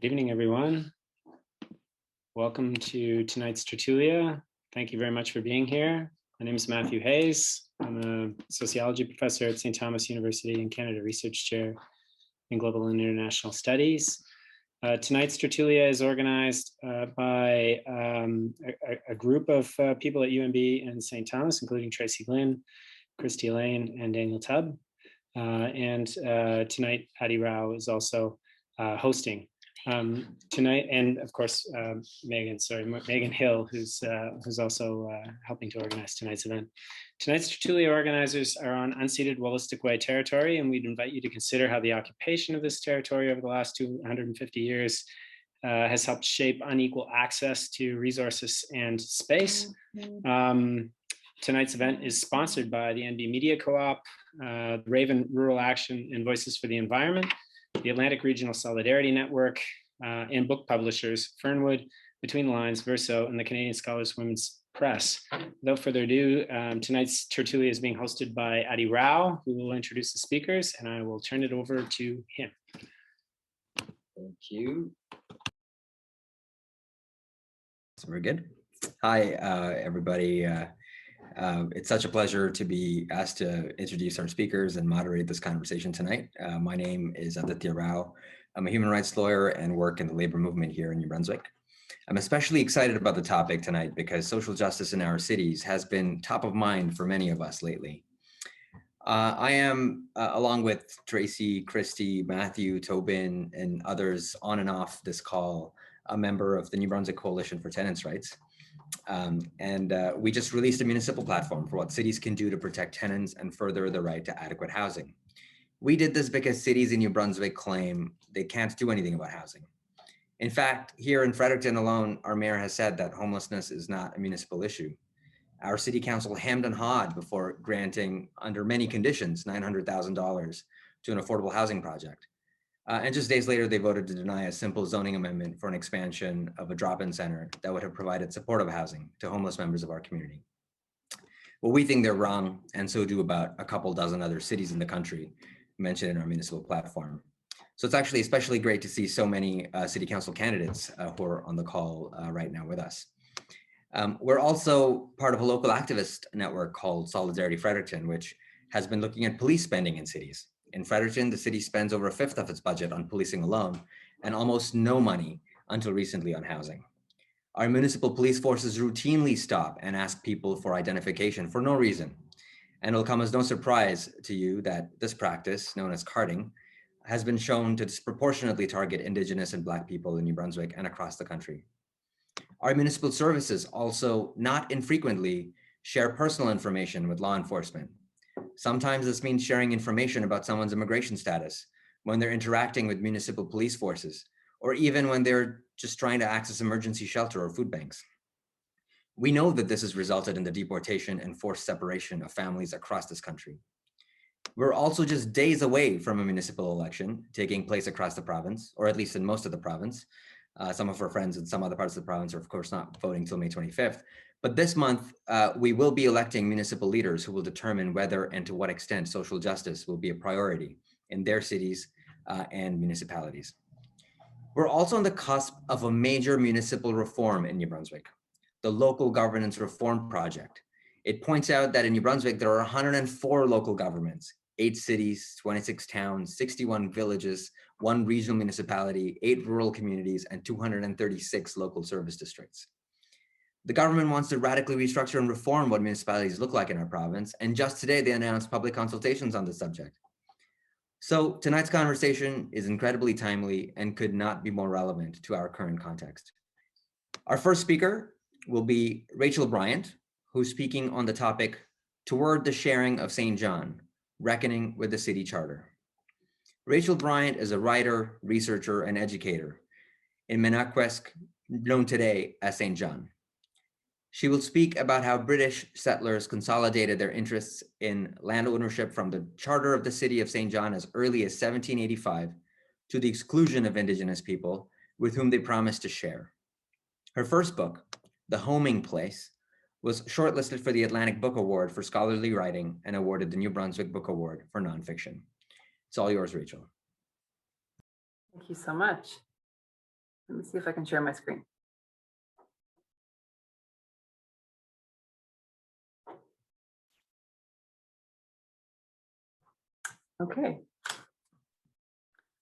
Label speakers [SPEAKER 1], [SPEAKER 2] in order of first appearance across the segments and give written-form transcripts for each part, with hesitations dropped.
[SPEAKER 1] Good evening, everyone. Welcome to tonight's Tertulia. Thank you very much for being here. My name is Matthew Hayes. I'm a sociology professor at St. Thomas University and Canada Research Chair in Global and International Studies. Tonight's Tertulia is organized by a group of people at UNB and St. Thomas, including Tracy Glynn, Christy Lane, and Daniel Tubb. Tonight, Adi Rao is also hosting tonight, and of course Megan Hill, who's also helping to organize tonight's event. Tonight's Tertulia organizers are on unceded Wolastoqey territory, and we'd invite you to consider how the occupation of this territory over the last 250 years has helped shape unequal access to resources and space. Tonight's event is sponsored by the NB Media Co-op, the Raven Rural Action and Voices for the Environment, the Atlantic Regional Solidarity Network, and book publishers Fernwood, Between the Lines, Verso, and the Canadian Scholars Women's Press. Without further ado, tonight's Tertulia is being hosted by Adi Rao, who will introduce the speakers, and I will turn it over to him.
[SPEAKER 2] Thank you. So we're good. Hi, everybody. It's such a pleasure to be asked to introduce our speakers and moderate this conversation tonight. My name is Aditya Rao. I'm a human rights lawyer and work in the labor movement here in New Brunswick. I'm especially excited about the topic tonight because social justice in our cities has been top of mind for many of us lately. I am, along with Tracy, Christy, Matthew, Tobin, and others on and off this call, a member of the New Brunswick Coalition for Tenants' Rights. We just released a municipal platform for what cities can do to protect tenants and further the right to adequate housing. We did this because cities in New Brunswick claim they can't do anything about housing. In fact, here in Fredericton alone, our mayor has said that homelessness is not a municipal issue. Our city council hemmed and hawed before granting, under many conditions, $900,000 to an affordable housing project. And just days later, they voted to deny a simple zoning amendment for an expansion of a drop-in center that would have provided supportive housing to homeless members of our community. Well, we think they're wrong, and so do about a couple dozen other cities in the country mentioned in our municipal platform. So it's actually especially great to see so many city council candidates who are on the call right now with us. We're also part of a local activist network called Solidarity Fredericton, which has been looking at police spending in cities. In Fredericton, the city spends over 1/5 of its budget on policing alone and almost no money until recently on housing. Our municipal police forces routinely stop and ask people for identification for no reason. And it'll come as no surprise to you that this practice, known as carding, has been shown to disproportionately target Indigenous and Black people in New Brunswick and across the country. Our municipal services also not infrequently share personal information with law enforcement. Sometimes this means sharing information about someone's immigration status when they're interacting with municipal police forces, or even when they're just trying to access emergency shelter or food banks. We know that this has resulted in the deportation and forced separation of families across this country. We're also just days away from a municipal election taking place across the province, or at least in most of the province. Some of our friends in some other parts of the province are of course not voting till May 25th. But this month, we will be electing municipal leaders who will determine whether and to what extent social justice will be a priority in their cities and municipalities. We're also on the cusp of a major municipal reform in New Brunswick, the Local Governance Reform Project. It points out that in New Brunswick, there are 104 local governments, 8 cities, 26 towns, 61 villages, 1 regional municipality, 8 rural communities, and 236 local service districts. The government wants to radically restructure and reform what municipalities look like in our province, and just today they announced public consultations on this subject. So tonight's conversation is incredibly timely and could not be more relevant to our current context. Our first speaker will be Rachel Bryant, who's speaking on the topic, Toward the Sharing of St. John, Reckoning with the City Charter. Rachel Bryant is a writer, researcher, and educator in Menahkwesk, known today as St. John. She will speak about how British settlers consolidated their interests in land ownership from the charter of the city of St. John as early as 1785 to the exclusion of Indigenous people with whom they promised to share. Her first book, The Homing Place, was shortlisted for the Atlantic Book Award for scholarly writing and awarded the New Brunswick Book Award for nonfiction. It's all yours, Rachel.
[SPEAKER 3] Thank you so much. Let me see if I can share my screen. Okay.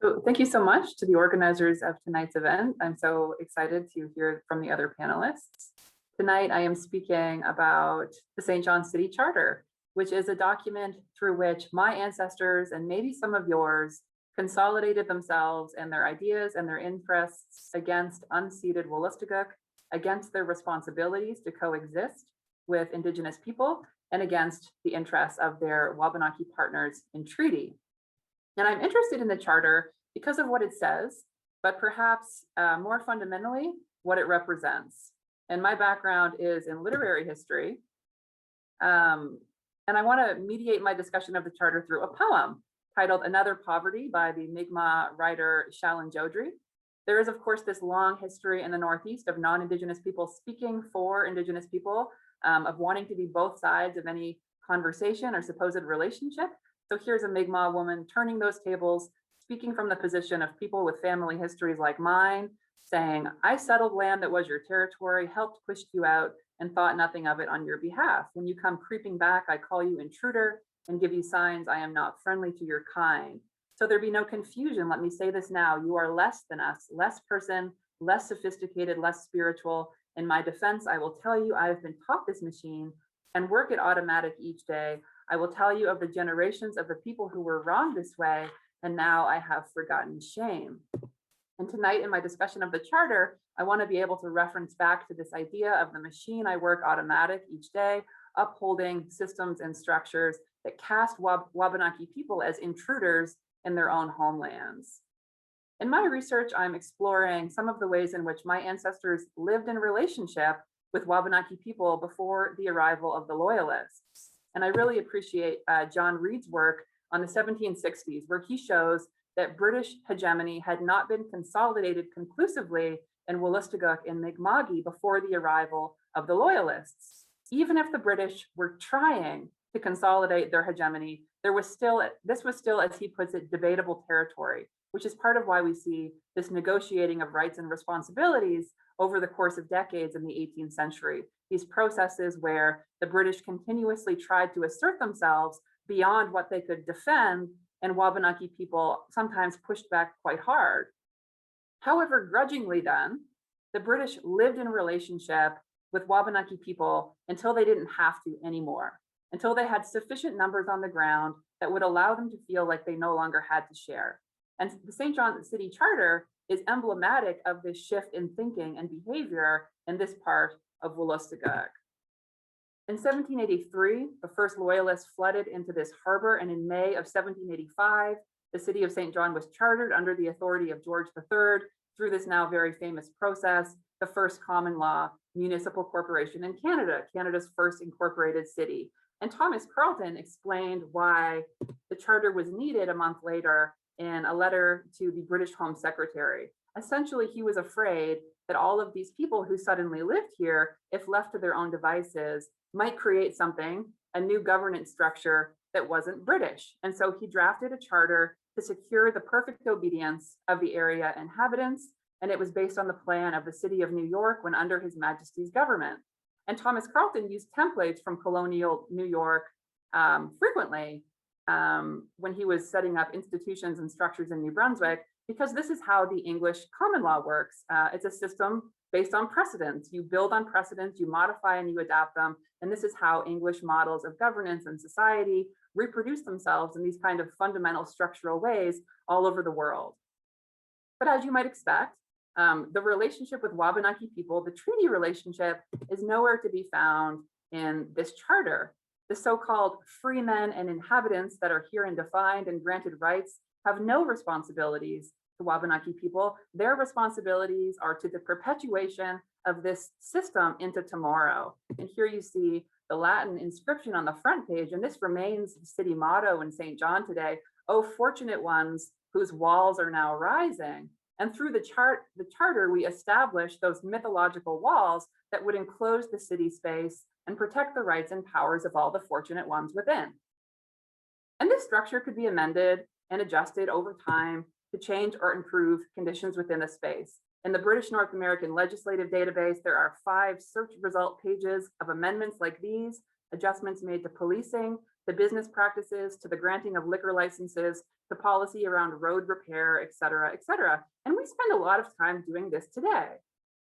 [SPEAKER 3] So thank you so much to the organizers of tonight's event. I'm so excited to hear from the other panelists. Tonight, I am speaking about the St. John City Charter, which is a document through which my ancestors and maybe some of yours consolidated themselves and their ideas and their interests against unceded Wolastoqiyik, against their responsibilities to coexist with Indigenous people, and against the interests of their Wabanaki partners in treaty. And I'm interested in the charter because of what it says, but perhaps more fundamentally, what it represents. And my background is in literary history. And I want to mediate my discussion of the charter through a poem titled Another Poverty by the Mi'kmaq writer Shalin Jodrey. There is, of course, this long history in the Northeast of non-Indigenous people speaking for Indigenous people, of wanting to be both sides of any conversation or supposed relationship. So here's a Mi'kmaq woman turning those tables, speaking from the position of people with family histories like mine, saying, I settled land that was your territory, helped push you out, and thought nothing of it on your behalf. When you come creeping back, I call you intruder and give you signs I am not friendly to your kind. So there be no confusion, let me say this now, you are less than us, less person, less sophisticated, less spiritual. In my defense, I will tell you I have been taught this machine and work it automatic each day. I will tell you of the generations of the people who were wronged this way, and now I have forgotten shame. And tonight in my discussion of the charter, I want to be able to reference back to this idea of the machine I work automatic each day, upholding systems and structures that cast Wabanaki people as intruders in their own homelands. In my research, I'm exploring some of the ways in which my ancestors lived in relationship with Wabanaki people before the arrival of the Loyalists. And I really appreciate John Reed's work on the 1760s, where he shows that British hegemony had not been consolidated conclusively in Wolastoqiyik and Mi'kmaq before the arrival of the Loyalists. Even if the British were trying to consolidate their hegemony, this was still, as he puts it, debatable territory, which is part of why we see this negotiating of rights and responsibilities over the course of decades in the 18th century. These processes where the British continuously tried to assert themselves beyond what they could defend, and Wabanaki people sometimes pushed back quite hard. However, grudgingly then, the British lived in relationship with Wabanaki people until they didn't have to anymore, until they had sufficient numbers on the ground that would allow them to feel like they no longer had to share. And the St. John City Charter is emblematic of this shift in thinking and behavior in this part of Wolastoqiyik. In 1783, the first Loyalists flooded into this harbor, and in May of 1785, the city of St. John was chartered under the authority of George III through this now very famous process, the first common law municipal corporation in Canada, Canada's first incorporated city. And Thomas Carleton explained why the charter was needed a month later in a letter to the British Home Secretary. Essentially, he was afraid that all of these people who suddenly lived here, if left to their own devices, might create something, a new governance structure that wasn't British. And so he drafted a charter to secure the perfect obedience of the area inhabitants. And it was based on the plan of the city of New York when under His Majesty's government. And Thomas Carleton used templates from colonial New York frequently when he was setting up institutions and structures in New Brunswick, because this is how the English common law works. It's a system based on precedents. You build on precedents, you modify and you adapt them. And this is how English models of governance and society reproduce themselves in these kind of fundamental structural ways all over the world. But as you might expect, the relationship with Wabanaki people, the treaty relationship, is nowhere to be found in this charter. The so-called free men and inhabitants that are herein defined and granted rights have no responsibilities to Wabanaki people. Their responsibilities are to the perpetuation of this system into tomorrow. And here you see the Latin inscription on the front page, and this remains the city motto in St. John today, "O fortunate ones whose walls are now rising." And through the charter, we established those mythological walls that would enclose the city space and protect the rights and powers of all the fortunate ones within. And this structure could be amended and adjusted over time to change or improve conditions within the space. In the British North American legislative database, there are 5 search result pages of amendments like these, adjustments made to policing, to business practices, to the granting of liquor licenses, to policy around road repair, et cetera, et cetera. And we spend a lot of time doing this today,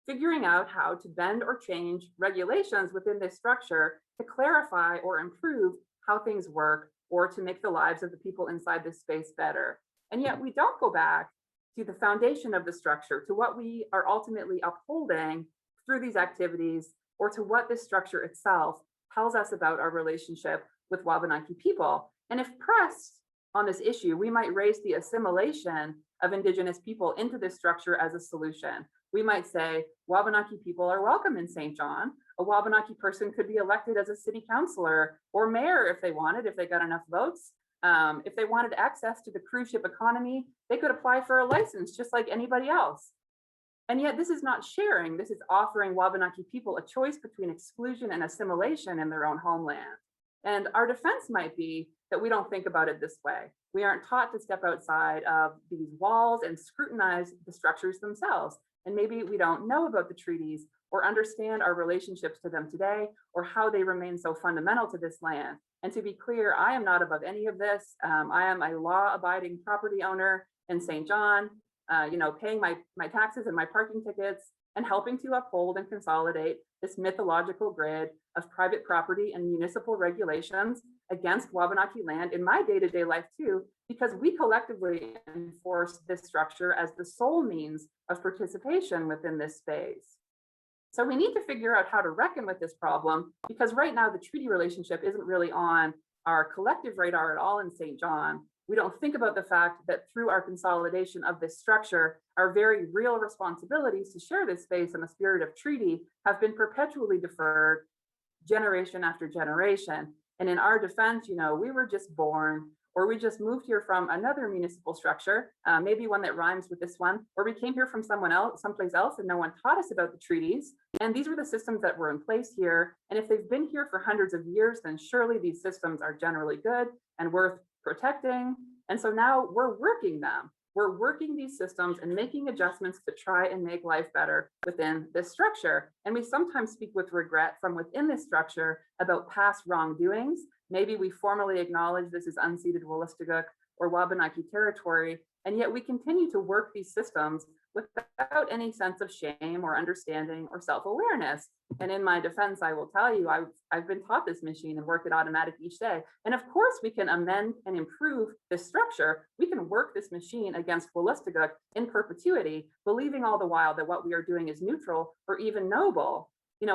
[SPEAKER 3] figuring out how to bend or change regulations within this structure to clarify or improve how things work or to make the lives of the people inside this space better. And yet we don't go back to the foundation of the structure, to what we are ultimately upholding through these activities, or to what this structure itself tells us about our relationship with Wabanaki people. And if pressed on this issue, we might raise the assimilation of Indigenous people into this structure as a solution. We might say, Wabanaki people are welcome in St. John. A Wabanaki person could be elected as a city councilor or mayor if they wanted, if they got enough votes. If they wanted access to the cruise ship economy, they could apply for a license just like anybody else. And yet this is not sharing, this is offering Wabanaki people a choice between exclusion and assimilation in their own homeland. And our defense might be that we don't think about it this way. We aren't taught to step outside of these walls and scrutinize the structures themselves. And maybe we don't know about the treaties or understand our relationships to them today, or how they remain so fundamental to this land. And to be clear, I am not above any of this. I am a law-abiding property owner in St. John, paying my taxes and my parking tickets and helping to uphold and consolidate this mythological grid of private property and municipal regulations against Wabanaki land in my day-to-day life too, because we collectively enforce this structure as the sole means of participation within this space. So we need to figure out how to reckon with this problem, because right now the treaty relationship isn't really on our collective radar at all in St. John. We don't think about the fact that through our consolidation of this structure, our very real responsibilities to share this space in the spirit of treaty have been perpetually deferred generation after generation. And in our defense, we were just born, or we just moved here from another municipal structure, maybe one that rhymes with this one, or we came here from someplace else and no one taught us about the treaties. And these were the systems that were in place here. And if they've been here for hundreds of years, then surely these systems are generally good and worth protecting. And so now we're working them. We're working these systems and making adjustments to try and make life better within this structure. And we sometimes speak with regret from within this structure about past wrongdoings. Maybe we formally acknowledge this is unceded Wolastoqiyik or Wabanaki territory, and yet we continue to work these systems without any sense of shame or understanding or self-awareness. And in my defense, I will tell you, I've been taught this machine and work it automatic each day. And of course, we can amend and improve this structure. We can work this machine against Wolastoqiyik in perpetuity, believing all the while that what we are doing is neutral or even noble.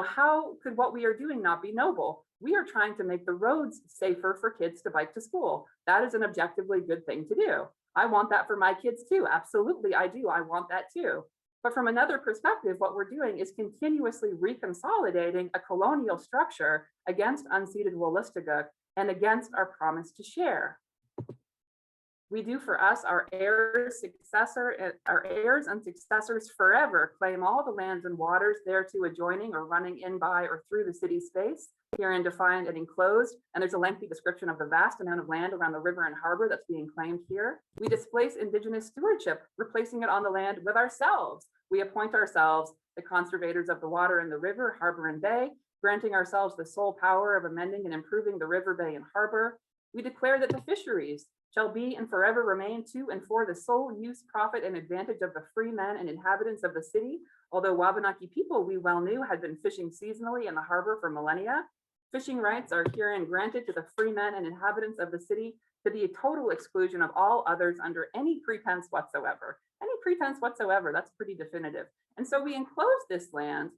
[SPEAKER 3] How could what we are doing not be noble? We are trying to make the roads safer for kids to bike to school. That is an objectively good thing to do. I want that for my kids too. Absolutely, I do. I want that too. But from another perspective, what we're doing is continuously reconsolidating a colonial structure against unceded Wolastoqiyik and against our promise to share. We do for us, our heirs and successors forever claim all the lands and waters thereto adjoining or running in by or through the city space, herein defined and enclosed. And there's a lengthy description of the vast amount of land around the river and harbor that's being claimed here. We displace Indigenous stewardship, replacing it on the land with ourselves. We appoint ourselves the conservators of the water in the river, harbor, and bay, granting ourselves the sole power of amending and improving the river, bay, and harbor. We declare that the fisheries shall be and forever remain to and for the sole use, profit, and advantage of the free men and inhabitants of the city. Although Wabanaki people, we well knew, had been fishing seasonally in the harbor for millennia, fishing rights are herein granted to the free men and inhabitants of the city to the total exclusion of all others under any pretense whatsoever. Any pretense whatsoever, that's pretty definitive. And so we enclose this land.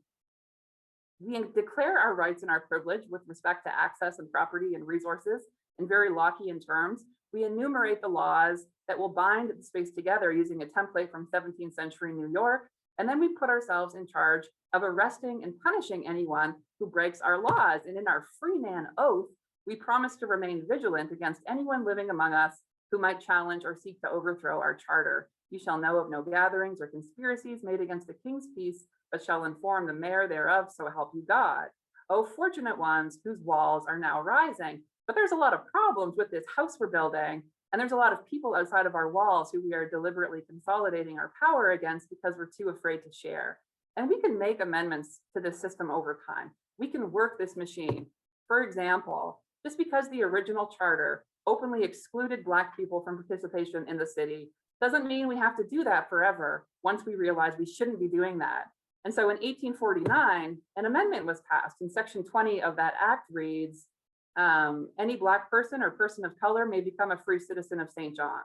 [SPEAKER 3] We declare our rights and our privilege with respect to access and property and resources in very Lockean terms. We enumerate the laws that will bind the space together using a template from 17th century New York. And then we put ourselves in charge of arresting and punishing anyone who breaks our laws. And in our freeman oath, we promise to remain vigilant against anyone living among us who might challenge or seek to overthrow our charter. You shall know of no gatherings or conspiracies made against the king's peace, but shall inform the mayor thereof, so help you God. Oh, fortunate ones whose walls are now rising. But there's a lot of problems with this house we're building. And there's a lot of people outside of our walls who we are deliberately consolidating our power against because we're too afraid to share. And we can make amendments to this system over time. We can work this machine. For example, just because the original charter openly excluded Black people from participation in the city doesn't mean we have to do that forever once we realize we shouldn't be doing that. And so in 1849, an amendment was passed, and Section 20 of that act reads, any Black person or person of color may become a free citizen of St. John.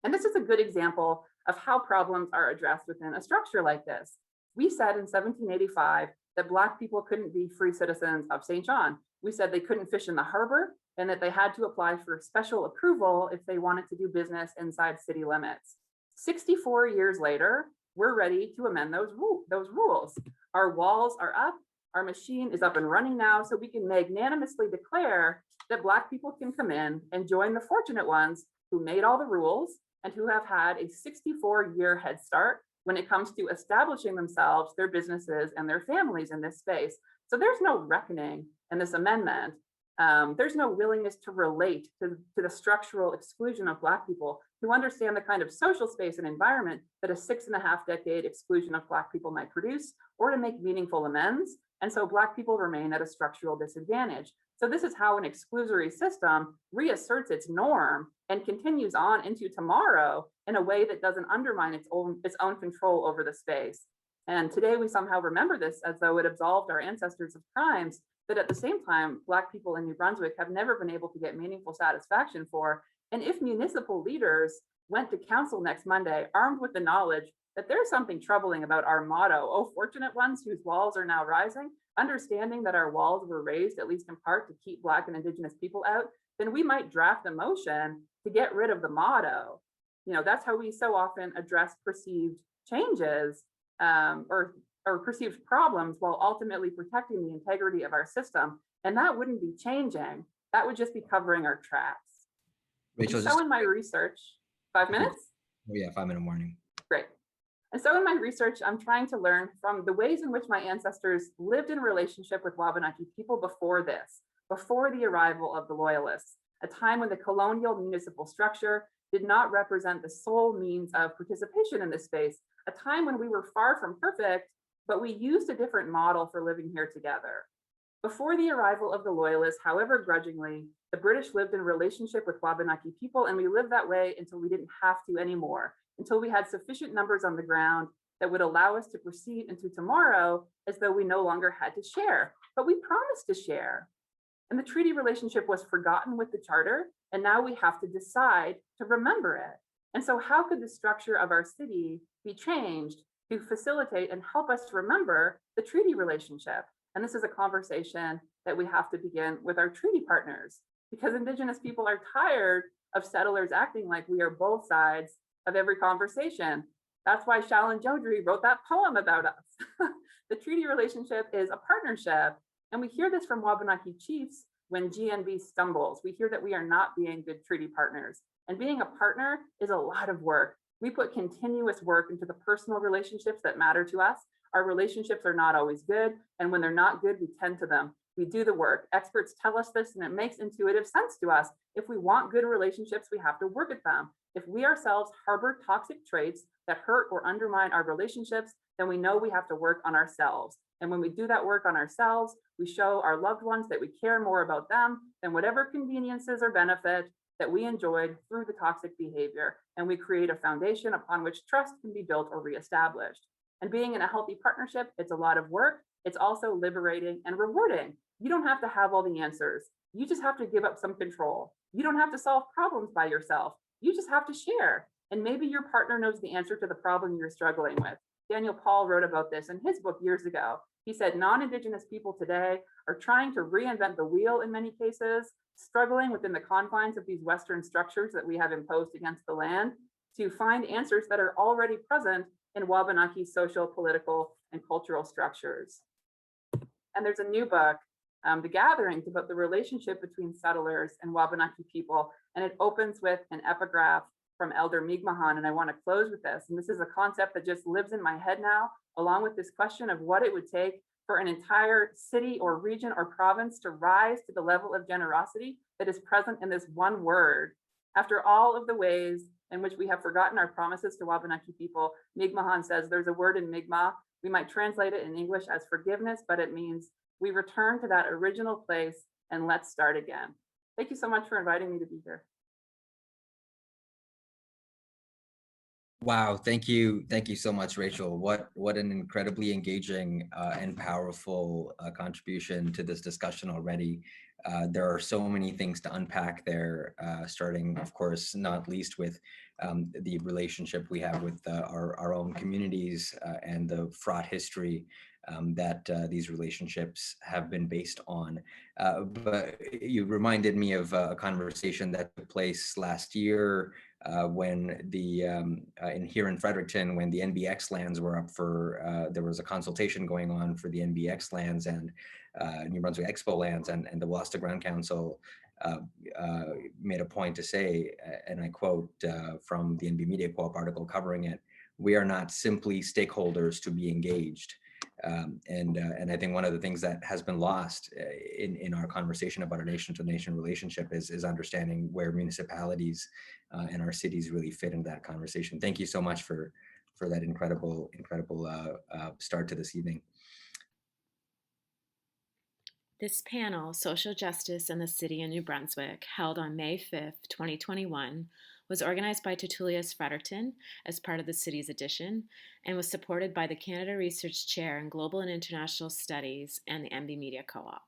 [SPEAKER 3] And this is a good example of how problems are addressed within a structure like this. We said in 1785 that Black people couldn't be free citizens of St. John. We said they couldn't fish in the harbor and that they had to apply for special approval if they wanted to do business inside city limits. 64 years later, we're ready to amend those rules. Our walls are up, our machine is up and running now, so we can magnanimously declare that Black people can come in and join the fortunate ones who made all the rules and who have had a 64-year head start when it comes to establishing themselves, their businesses, and their families in this space. So there's no reckoning in this amendment. There's no willingness to relate to the structural exclusion of Black people, to understand the kind of social space and environment that a 6.5-decade exclusion of Black people might produce, or to make meaningful amends. And so Black people remain at a structural disadvantage. So this is how an exclusory system reasserts its norm and continues on into tomorrow in a way that doesn't undermine its own control over the space. And today we somehow remember this as though it absolved our ancestors of crimes that at the same time, Black people in New Brunswick have never been able to get meaningful satisfaction for. And if municipal leaders went to council next Monday, armed with the knowledge that there's something troubling about our motto, oh, fortunate ones whose walls are now rising, understanding that our walls were raised, at least in part, to keep Black and Indigenous people out, then we might draft a motion to get rid of the motto. You know, that's how we so often address perceived changes or perceived problems while ultimately protecting the integrity of our system. And that wouldn't be changing. That would just be covering our tracks.
[SPEAKER 2] Rachel,
[SPEAKER 3] so in my research, 5 minutes?
[SPEAKER 2] Oh yeah, 5-minute warning.
[SPEAKER 3] Great. And so in my research, I'm trying to learn from the ways in which my ancestors lived in relationship with Wabanaki people before this, before the arrival of the Loyalists, a time when the colonial municipal structure did not represent the sole means of participation in this space, a time when we were far from perfect, but we used a different model for living here together. Before the arrival of the Loyalists, however grudgingly, the British lived in relationship with Wabanaki people, and we lived that way until we didn't have to anymore, until we had sufficient numbers on the ground that would allow us to proceed into tomorrow as though we no longer had to share. But we promised to share. And the treaty relationship was forgotten with the charter, and now we have to decide to remember it. And so how could the structure of our city be changed to facilitate and help us to remember the treaty relationship? And this is a conversation that we have to begin with our treaty partners, because Indigenous people are tired of settlers acting like we are both sides of every conversation. That's why Shaolin Jodri wrote that poem about us. The treaty relationship is a partnership. And we hear this from Wabanaki chiefs when GNB stumbles. We hear that we are not being good treaty partners. And being a partner is a lot of work. We put continuous work into the personal relationships that matter to us. Our relationships are not always good. And when they're not good, we tend to them. We do the work. Experts tell us this, and it makes intuitive sense to us. If we want good relationships, we have to work at them. If we ourselves harbor toxic traits that hurt or undermine our relationships, then we know we have to work on ourselves. And when we do that work on ourselves, we show our loved ones that we care more about them than whatever conveniences or benefit that we enjoyed through the toxic behavior. And we create a foundation upon which trust can be built or reestablished. And being in a healthy partnership, it's a lot of work. It's also liberating and rewarding. You don't have to have all the answers. You just have to give up some control. You don't have to solve problems by yourself. You just have to share. And maybe your partner knows the answer to the problem you're struggling with. Daniel Paul wrote about this in his book years ago. He said non-Indigenous people today are trying to reinvent the wheel in many cases, struggling within the confines of these Western structures that we have imposed against the land to find answers that are already present in Wabanaki social, political, and cultural structures. And there's a new book, The Gatherings, about the relationship between settlers and Wabanaki people. And it opens with an epigraph from Elder Mi'kmaq, and I want to close with this. And this is a concept that just lives in my head now, along with this question of what it would take for an entire city or region or province to rise to the level of generosity that is present in this one word. After all of the ways in which we have forgotten our promises to Wabanaki people, Mi'kmaq says there's a word in Mi'kmaq. We might translate it in English as forgiveness, but it means we return to that original place and let's start again. Thank you so much for inviting me to be here.
[SPEAKER 2] Wow, thank you so much, Rachel. What an incredibly engaging and powerful contribution to this discussion already. There are so many things to unpack there, starting, of course, not least with the relationship we have with our own communities and the fraught history that these relationships have been based on. But you reminded me of a conversation that took place last year when here in Fredericton, when the NBX lands were up for, there was a consultation going on for the NBX lands and New Brunswick Expo lands, and the Wasta Ground Council made a point to say, and I quote from the NB Media Co-op article covering it, "We are not simply stakeholders to be engaged." And I think one of the things that has been lost in our conversation about our nation-to-nation relationship is understanding where municipalities and our cities really fit into that conversation. Thank you so much for that incredible start to this evening.
[SPEAKER 4] This panel, Social Justice and the City in New Brunswick, held on May 5th, 2021, was organized by Tertulias Fredericton as part of the city's edition and was supported by the Canada Research Chair in Global and International Studies and the NB Media Co-op.